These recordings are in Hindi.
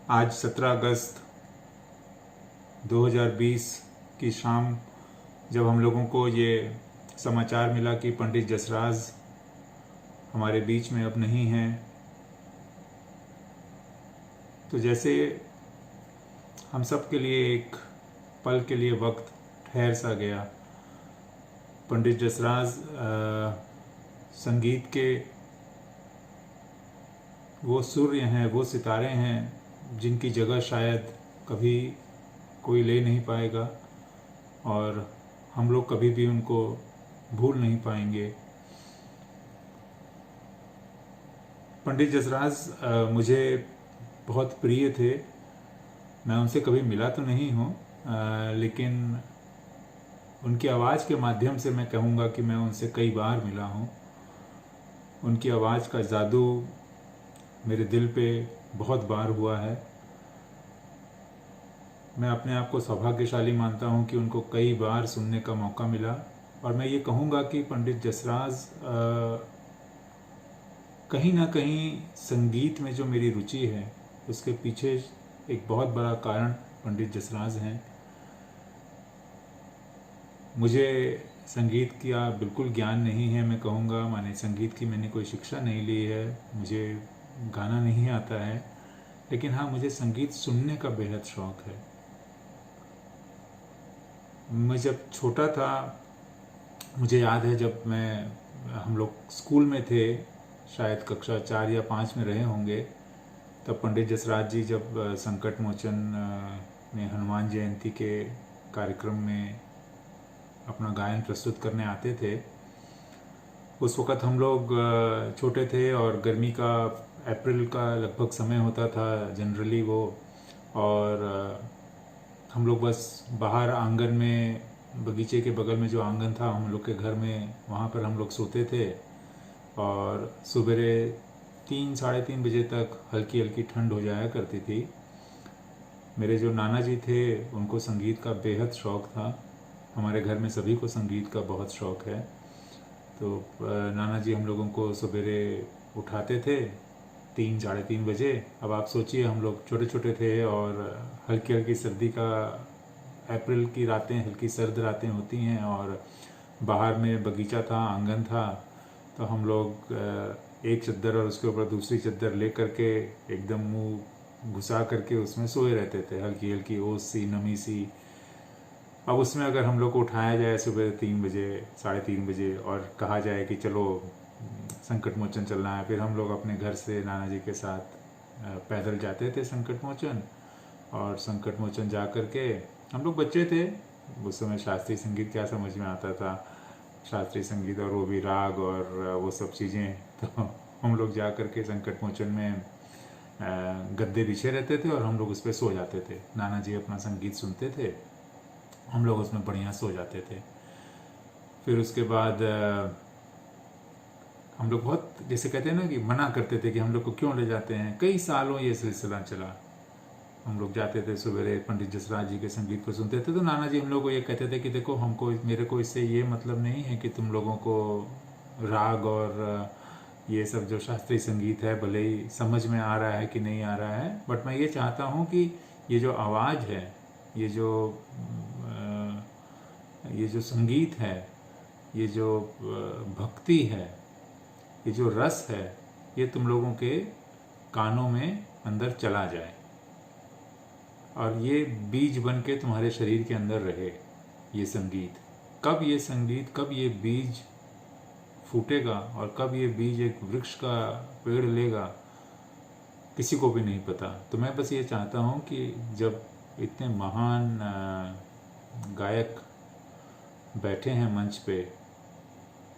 आज 17 अगस्त 2020 की शाम जब हम लोगों को ये समाचार मिला कि पंडित जसराज हमारे बीच में अब नहीं हैं, तो जैसे हम सब के लिए एक पल के लिए वक्त ठहर सा गया। पंडित जसराज संगीत के वो सूर्य हैं, वो सितारे हैं जिनकी जगह शायद कभी कोई ले नहीं पाएगा और हम लोग कभी भी उनको भूल नहीं पाएंगे। पंडित जसराज मुझे बहुत प्रिय थे। मैं उनसे कभी मिला तो नहीं हूँ, लेकिन उनकी आवाज़ के माध्यम से मैं कहूँगा कि मैं उनसे कई बार मिला हूँ। उनकी आवाज़ का जादू मेरे दिल पे बहुत बार हुआ है। मैं अपने आप को सौभाग्यशाली मानता हूँ कि उनको कई बार सुनने का मौका मिला। और मैं ये कहूँगा कि पंडित जसराज कहीं ना कहीं संगीत में जो मेरी रुचि है उसके पीछे एक बहुत बड़ा कारण पंडित जसराज हैं। मुझे संगीत का बिल्कुल ज्ञान नहीं है, मैं कहूँगा माने संगीत की मैंने कोई शिक्षा नहीं ली है, मुझे गाना नहीं आता है, लेकिन हाँ मुझे संगीत सुनने का बेहद शौक़ है। मैं जब छोटा था, मुझे याद है जब हम लोग स्कूल में थे, शायद कक्षा 4 या 5 में रहे होंगे, तब पंडित जसराज जी जब संकट मोचन में हनुमान जयंती के कार्यक्रम में अपना गायन प्रस्तुत करने आते थे। उस वक़्त हम लोग छोटे थे और गर्मी का अप्रैल का लगभग समय होता था जनरली वो, और हम लोग बस बाहर आंगन में, बगीचे के बगल में जो आंगन था हम लोग के घर में, वहाँ पर हम लोग सोते थे और सुबेरे 3 साढ़े 3 बजे तक हल्की हल्की ठंड हो जाया करती थी। मेरे जो नाना जी थे उनको संगीत का बेहद शौक़ था। हमारे घर में सभी को संगीत का बहुत शौक़ है। तो नाना जी हम लोगों को सवेरे उठाते थे 3 साढ़े 3 बजे। अब आप सोचिए हम लोग छोटे छोटे थे और हल्की हल्की सर्दी का, अप्रैल की रातें हल्की सर्द रातें होती हैं और बाहर में बगीचा था, आंगन था, तो हम लोग एक चद्दर और उसके ऊपर दूसरी चद्दर ले करके एकदम मुंह घुसा करके उसमें सोए रहते थे, हल्की हल्की ओस सी, नमी सी। अब उसमें अगर हम लोग को उठाया जाए सुबह 3 बजे, साढ़े 3 बजे और कहा जाए कि चलो संकट मोचन चलना है, फिर हम लोग अपने घर से नाना जी के साथ पैदल जाते थे संकट मोचन। और संकट मोचन जा कर के, हम लोग बच्चे थे उस समय, शास्त्रीय संगीत क्या समझ में आता था, शास्त्रीय संगीत और वो भी राग और वो सब चीज़ें। तो हम लोग जा कर के संकट मोचन में गद्दे बिछे रहते थे और हम लोग उस पर सो जाते थे। नाना जी अपना संगीत सुनते थे, हम लोग उसमें बढ़िया सो जाते थे। फिर उसके बाद हम लोग बहुत, जैसे कहते हैं ना कि मना करते थे कि हम लोग को क्यों ले जाते हैं। कई सालों ये सिलसिला चला। हम लोग जाते थे सवेरे, पंडित जसराज जी के संगीत को सुनते थे, तो नाना जी हम लोग को ये कहते थे कि देखो मेरे को इससे ये मतलब नहीं है कि तुम लोगों को राग और ये सब जो शास्त्रीय संगीत है भले ही समझ में आ रहा है कि नहीं आ रहा है, बट मैं ये चाहता हूँ कि ये जो आवाज़ है, ये जो संगीत है, ये जो भक्ति है, ये जो रस है, ये तुम लोगों के कानों में अंदर चला जाए और ये बीज बन के तुम्हारे शरीर के अंदर रहे। ये संगीत, कब ये बीज फूटेगा और कब ये बीज एक वृक्ष का पेड़ लेगा, किसी को भी नहीं पता। तो मैं बस ये चाहता हूँ कि जब इतने महान गायक बैठे हैं मंच पे,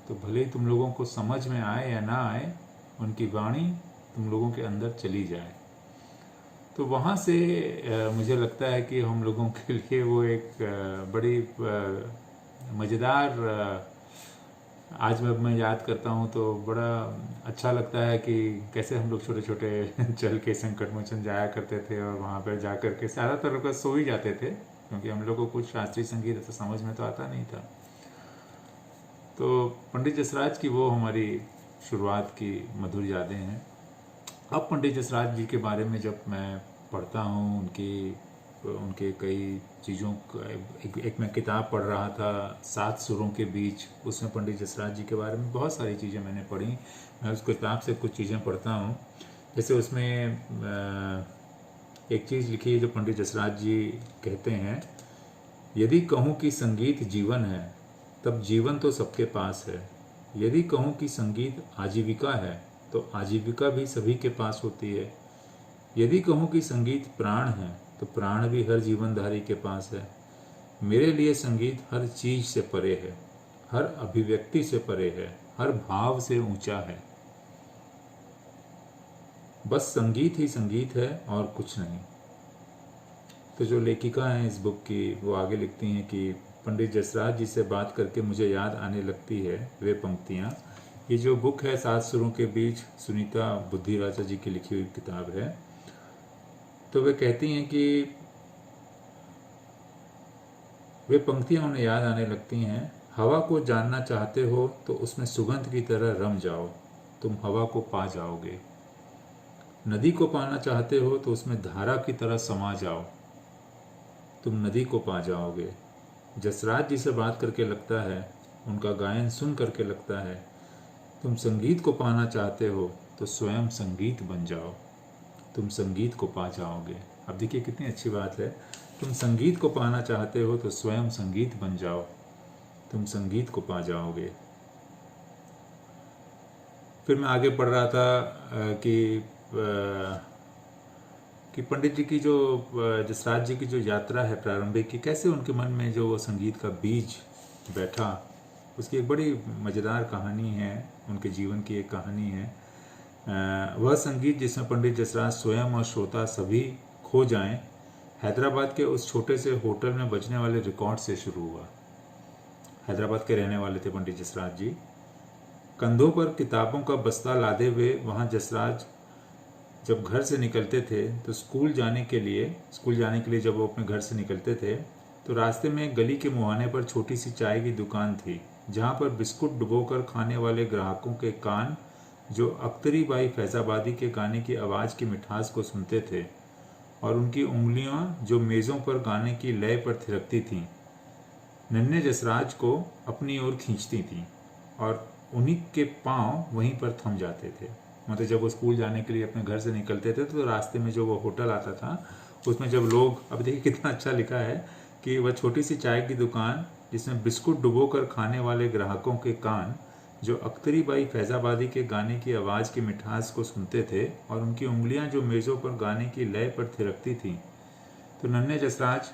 तो भले ही तुम लोगों को समझ में आए या ना आए, उनकी वाणी तुम लोगों के अंदर चली जाए। तो वहाँ से मुझे लगता है कि हम लोगों के लिए वो एक बड़ी मज़ेदार, आज मैं याद करता हूँ तो बड़ा अच्छा लगता है कि कैसे हम लोग छोटे छोटे चल के संकट मोचन जाया करते थे और वहाँ पर जा कर के ज़्यादातर लोग सो ही जाते थे, क्योंकि हम लोग को कुछ शास्त्रीय संगीत ऐसा समझ में तो आता नहीं था। तो पंडित जसराज की वो हमारी शुरुआत की मधुर यादें हैं। अब पंडित जसराज जी के बारे में जब मैं पढ़ता हूँ उनके कई चीज़ों का एक मैं किताब पढ़ रहा था 7 सुरों के बीच, उसमें पंडित जसराज जी के बारे में बहुत सारी चीज़ें मैंने पढ़ी। मैं उस किताब से कुछ चीज़ें पढ़ता हूँ। जैसे उसमें एक चीज़ लिखी है जो पंडित जसराज जी कहते हैं, यदि कहूँ कि संगीत जीवन है तब जीवन तो सबके पास है। यदि कहूँ कि संगीत आजीविका है तो आजीविका भी सभी के पास होती है। यदि कहूँ कि संगीत प्राण है तो प्राण भी हर जीवनधारी के पास है। मेरे लिए संगीत हर चीज से परे है, हर अभिव्यक्ति से परे है, हर भाव से ऊंचा है। बस संगीत ही संगीत है और कुछ नहीं। तो जो लेखिका हैं इस बुक की, वो आगे लिखती हैं कि पंडित जसराज जी से बात करके मुझे याद आने लगती है वे पंक्तियाँ। ये जो बुक है 7 सुरों के बीच, सुनीता बुद्धिराजा जी की लिखी हुई किताब है। तो वे कहती हैं कि वे पंक्तियाँ उन्हें याद आने लगती हैं। हवा को जानना चाहते हो तो उसमें सुगंध की तरह रम जाओ, तुम हवा को पा जाओगे। नदी को पाना चाहते हो तो उसमें धारा की तरह समा जाओ, तुम नदी को पा जाओगे। जसराज जी से बात करके लगता है, उनका गायन सुन करके लगता है, तुम संगीत को पाना चाहते हो तो स्वयं संगीत बन जाओ, तुम संगीत को पा जाओगे। अब देखिए कितनी अच्छी बात है, तुम संगीत को पाना चाहते हो तो स्वयं संगीत बन जाओ, तुम संगीत को पा जाओगे। फिर मैं आगे पढ़ रहा था कि पंडित जी की जो जसराज जी की जो यात्रा है प्रारंभिक की, कैसे उनके मन में जो वो संगीत का बीज बैठा, उसकी एक बड़ी मज़ेदार कहानी है, उनके जीवन की एक कहानी है। वह संगीत जिसमें पंडित जसराज स्वयं और श्रोता सभी खो जाएं, हैदराबाद के उस छोटे से होटल में बजने वाले रिकॉर्ड से शुरू हुआ। हैदराबाद के रहने वाले थे पंडित जसराज जी। कंधों पर किताबों का बस्ता लादे हुए वहाँ जसराज जब घर से निकलते थे तो स्कूल जाने के लिए जब वो अपने घर से निकलते थे तो रास्ते में गली के मुहाने पर छोटी सी चाय की दुकान थी, जहाँ पर बिस्कुट डुबोकर खाने वाले ग्राहकों के कान जो अख्तरी बाई फैजाबादी के गाने की आवाज़ की मिठास को सुनते थे और उनकी उंगलियां जो मेज़ों पर गाने की लय पर थिरकती थीं, नन्हे जसराज को अपनी ओर खींचती थीं और उन्हीं के पांव वहीं पर थम जाते थे। मतलब जब वो स्कूल जाने के लिए अपने घर से निकलते थे तो रास्ते में जो वो होटल आता था उसमें जब लोग, अब देखिए कितना अच्छा लिखा है कि वह छोटी सी चाय की दुकान जिसमें बिस्कुट डुबोकर खाने वाले ग्राहकों के कान जो अख्तरी बाई फैजाबादी के गाने की आवाज़ की मिठास को सुनते थे और उनकी उंगलियां जो मेज़ों पर गाने की लय पर थिरकती थीं, तो नन्हे जसराज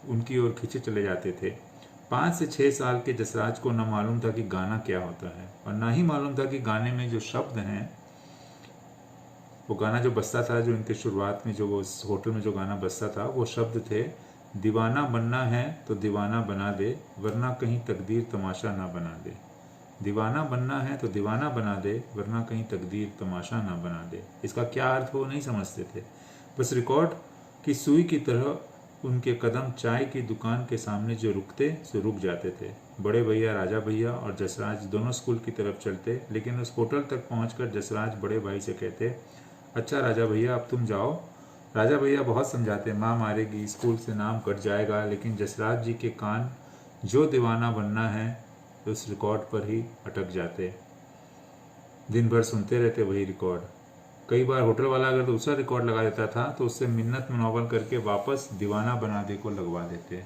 उनकी ओर खींचे चले जाते थे। 5 से 6 साल के जसराज को न मालूम था कि गाना क्या होता है और ना ही मालूम था कि गाने में जो शब्द हैं, वो गाना जो बजता था, जो इनके शुरुआत में जो वो होटल में जो गाना बजता था, वो शब्द थे, दीवाना बनना है तो दीवाना बना दे, वरना कहीं तकदीर तमाशा ना बना दे। दीवाना बनना है तो दीवाना बना दे, वरना कहीं तकदीर तमाशा ना बना दे। इसका क्या अर्थ वो नहीं समझते थे। बस रिकॉर्ड की सुई की तरह उनके कदम चाय की दुकान के सामने जो रुकते सो रुक जाते थे। बड़े भैया राजा भैया और जसराज दोनों स्कूल की तरफ चलते, लेकिन उस होटल तक पहुंचकर जसराज बड़े भाई से कहते, अच्छा राजा भैया अब तुम जाओ। राजा भैया बहुत समझाते, माँ मारेगी, स्कूल से नाम कट जाएगा, लेकिन जसराज जी के कान जो दीवाना बनना है तो उस रिकॉर्ड पर ही अटक जाते। दिन भर सुनते रहते वही रिकॉर्ड। कई बार होटल वाला अगर दूसरा रिकॉर्ड लगा देता था तो उससे मिन्नत मनोवल करके वापस दीवाना बना दे को लगवा देते।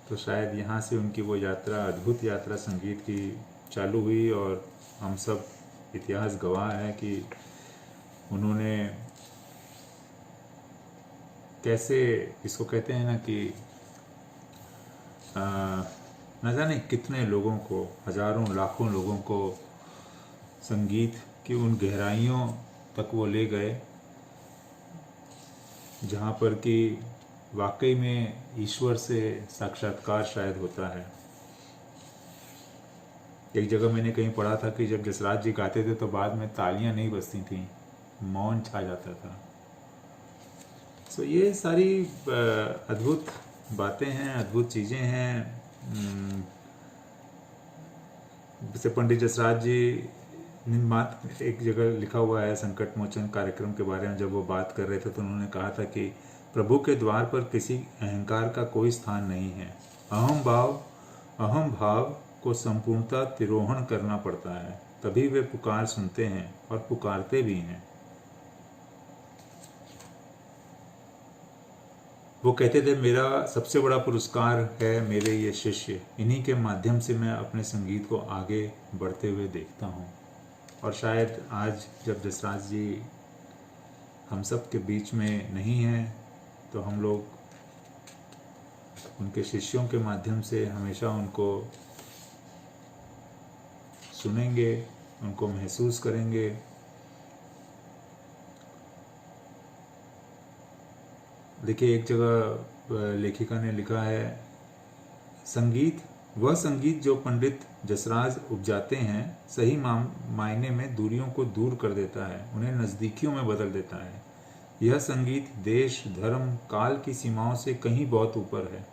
तो शायद यहाँ से उनकी वो यात्रा, अद्भुत यात्रा संगीत की चालू हुई और हम सब इतिहास गवाह है कि उन्होंने कैसे, इसको कहते हैं ना कि न जाने कितने लोगों को, हजारों लाखों लोगों को संगीत की उन गहराइयों तक वो ले गए जहाँ पर कि वाकई में ईश्वर से साक्षात्कार शायद होता है। एक जगह मैंने कहीं पढ़ा था कि जब जसराज जी गाते थे तो बाद में तालियां नहीं बजती थीं, मौन छा जाता था। सो ये सारी अद्भुत बातें हैं, अद्भुत चीज़ें हैं। जैसे पंडित जसराज जी बात एक जगह लिखा हुआ है संकट मोचन कार्यक्रम के बारे में, जब वो बात कर रहे थे तो उन्होंने कहा था कि प्रभु के द्वार पर किसी अहंकार का कोई स्थान नहीं है। अहम भाव को संपूर्णता तिरोहण करना पड़ता है, तभी वे पुकार सुनते हैं और पुकारते भी हैं। वो कहते थे मेरा सबसे बड़ा पुरस्कार है मेरे ये शिष्य, इन्हीं के माध्यम से मैं अपने संगीत को आगे बढ़ते हुए देखता हूँ। और शायद आज जब जसराज जी हम सब के बीच में नहीं हैं तो हम लोग उनके शिष्यों के माध्यम से हमेशा उनको सुनेंगे, उनको महसूस करेंगे। देखिए, एक जगह लेखिका ने लिखा है, संगीत वह संगीत जो पंडित जसराज उपजाते हैं सही मायने में दूरियों को दूर कर देता है, उन्हें नज़दीकियों में बदल देता है। यह संगीत देश, धर्म, काल की सीमाओं से कहीं बहुत ऊपर है।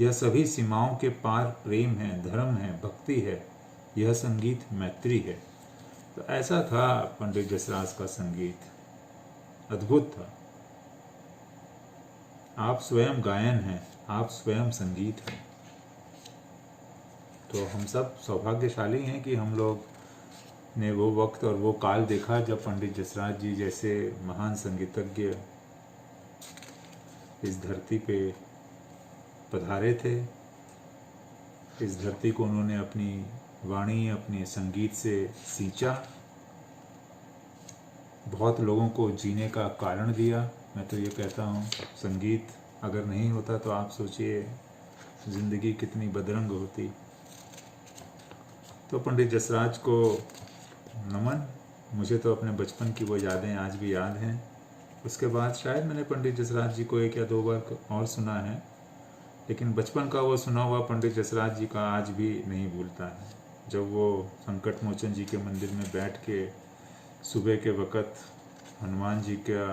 यह सभी सीमाओं के पार प्रेम है, धर्म है, भक्ति है। यह संगीत मैत्री है। तो ऐसा था पंडित जसराज का संगीत, अद्भुत था। आप स्वयं गायन हैं, आप स्वयं संगीत हैं। तो हम सब सौभाग्यशाली हैं कि हम लोग ने वो वक्त और वो काल देखा जब पंडित जसराज जी जैसे महान संगीतज्ञ इस धरती पे पधारे थे। इस धरती को उन्होंने अपनी वाणी, अपने संगीत से सींचा, बहुत लोगों को जीने का कारण दिया। मैं तो ये कहता हूँ, संगीत अगर नहीं होता तो आप सोचिए ज़िंदगी कितनी बदरंग होती। तो पंडित जसराज को नमन। मुझे तो अपने बचपन की वो यादें आज भी याद हैं। उसके बाद शायद मैंने पंडित जसराज जी को 1 या 2 बार और सुना है, लेकिन बचपन का वो सुना हुआ पंडित जसराज जी का आज भी नहीं भूलता है। जब वो संकट मोचन जी के मंदिर में बैठ के सुबह के वक़्त हनुमान जी का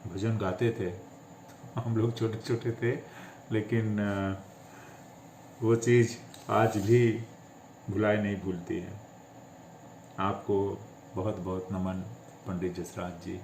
भजन गाते थे, हम लोग छोटे छोटे थे, लेकिन वो चीज़ आज भी भुलाई नहीं भूलती है। आपको बहुत बहुत नमन पंडित जसराज जी।